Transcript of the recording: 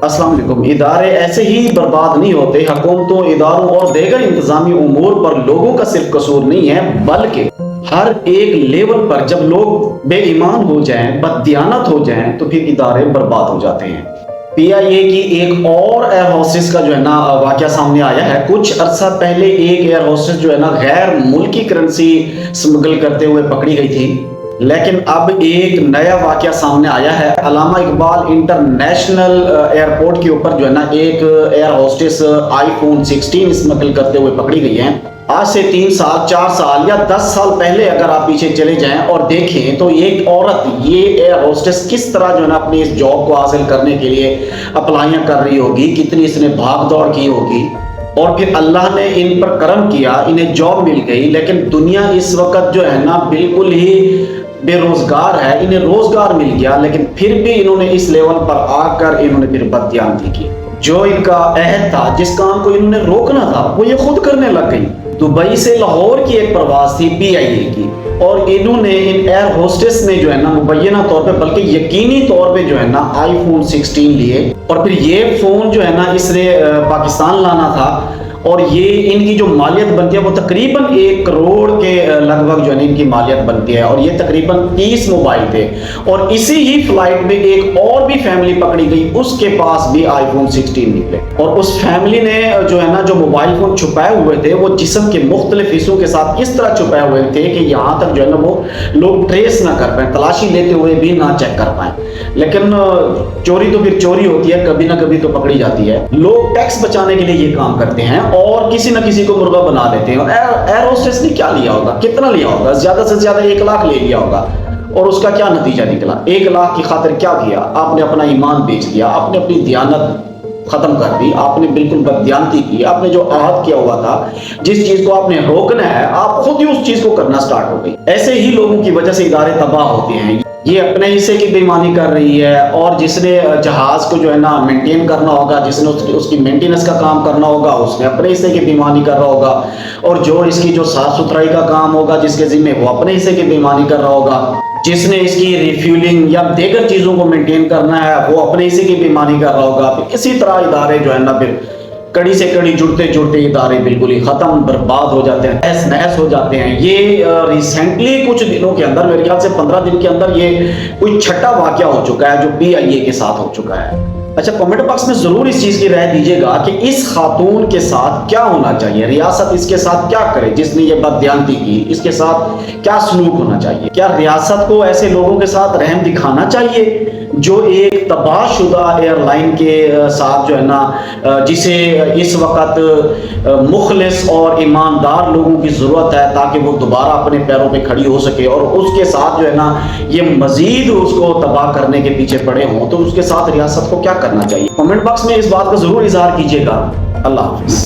अस्सलाम वालेकुम। इदारे ऐसे ही बर्बाद नहीं होते। हुकूमतों, इदारों और दीगर इंतजामी उमूर पर लोगों का सिर्फ कसूर नहीं है, बल्कि हर एक लेवल पर जब लोग बेईमान हो जाएं, बददियानत हो जाएं, तो फिर इदारे बर्बाद हो जाते हैं। PIA की एक और एयर होस्टेस का जो है ना वाकया सामने आया है। कुछ अरसा पहले एक एयर होस्टेस जो है ना गैर मुल्की करेंसी स्मगल करते हुए पकड़ी गई थी, लेकिन अब एक नया वाकया सामने आया है। अल्लामा इकबाल इंटरनेशनल एयरपोर्ट के ऊपर जो है ना एक एयर होस्टेस iPhone 16 स्मगल करते हुए पकड़ी गई है। आज से 3 साल, 4 साल या 10 साल पहले अगर आप पीछे चले जाएं और देखें तो एक औरत ये एयर होस्टेस किस तरह जो है ना अपनी इस जॉब को हासिल करने के लिए अप्लाइयां कर रही होगी, कितनी इसने भाग दौड़ की होगी, और फिर अल्लाह ने इन पर करम किया, इन्हें जॉब मिल गई। लेकिन दुनिया इस वक्त जो है ना बिल्कुल ही बेरोजगार है, इन्हें रोजगार मिल गया, लेकिन फिर भी इन्होंने इस लेवल पर आकर इन्होंने फिर बददियानती की। जो इनका अहद था, जिस काम को इन्होंने रोकना था, वो ये खुद करने लग गई। दुबई से लाहौर की एक प्रवास थी PIA की, और इन्होंने इन एयर होस्टेस ने जो है ना मुबैना तौर पे बल्कि यकीनी तौर पे जो है ना iPhone 16 लिए, और फिर ये फोन जो है ना इसने पाकिस्तान लाना था। और ये इनकी जो मालियत बनती है वो तकरीबन 1 करोड़ के लगभग जो है इनकी मालियत बनती है, और ये तकरीबन 30 मोबाइल थे। और इसी ही फ्लाइट में एक और भी फैमिली पकड़ी गई, उसके पास भी iPhone 16 निकले, और उस फैमिली ने जो है ना जो मोबाइल फोन छुपाए हुए थे वो जिस्म के मुख्तलिफ हिस्सों के साथ इस तरह छुपाए हुए थे कि यहाँ तक जो है ना वो लोग ट्रेस ना कर पाए, तलाशी लेते हुए भी ना चेक कर पाए। लेकिन चोरी तो फिर चोरी होती है, कभी ना कभी तो पकड़ी जाती है। लोग टैक्स बचाने के लिए ये काम करते हैं और किसी न किसी को मुर्गा बना देते हैं। एयर होस्टेस ने क्या लिया होगा, कितना लिया होगा? ज्यादा से ज्यादा 1 लाख ले लिया होगा, और उसका क्या नतीजा निकला? 1 लाख की खातिर क्या किया? आपने अपना ईमान बेच दिया, आपने अपनी दियानत खत्म कर दी, आपने बिल्कुल बददियानती की। आपने जो आहद किया हुआ था, जिस चीज को आपने रोकना है, आप खुद ही उस चीज को करना स्टार्ट हो गई। ऐसे ही लोगों की वजह से इदारे तबाह होते हैं। ये अपने हिस्से की बेईमानी कर रही है, और जिसने जहाज को जो है ना मेंटेन करना होगा, जिसने उसकी मेंटेनेंस का काम करना होगा, उसने अपने हिस्से की बेईमानी कर रहा होगा, और जो इसकी जो साफ सुथराई का काम होगा जिसके जिम्मे, वो अपने हिस्से की बेईमानी कर रहा होगा। जिसने इसकी रिफ्यूलिंग या दीगर चीजों को मेंटेन करना है, वो अपने हिस्से की बेईमानी कर रहा होगा। इसी तरह इदारे जो है ना फिर कड़ी से कड़ी जुड़ते जुड़ते इदारे बिल्कुल ही खत्म, बर्बाद हो जाते हैं, तहस नहस हो जाते हैं। ये रिसेंटली कुछ दिनों के अंदर, मेरे ख्याल से 15 दिन के अंदर, ये कोई छठा वाकया हो चुका है जो PIA के साथ हो चुका है। अच्छा, कमेंट बॉक्स में जरूर इस चीज की राय दीजिएगा कि इस खातून के साथ क्या होना चाहिए, रियासत इसके साथ क्या करे जिसने ये बददियानती की, इसके साथ क्या सलूक होना चाहिए? क्या रियासत को ऐसे लोगों के साथ रहम दिखाना चाहिए जो एक तबाहशुदा एयरलाइन के साथ जो है ना, जिसे इस वक्त मुखलिस और ईमानदार लोगों की जरूरत है ताकि वो दोबारा अपने पैरों पे खड़ी हो सके, और उसके साथ जो है ना ये मजीद उसको तबाह करने के पीछे पड़े हों, तो उसके साथ रियासत को क्या करना चाहिए? कमेंट बॉक्स में इस बात का जरूर इजहार कीजिएगा। अल्लाह हाफिज।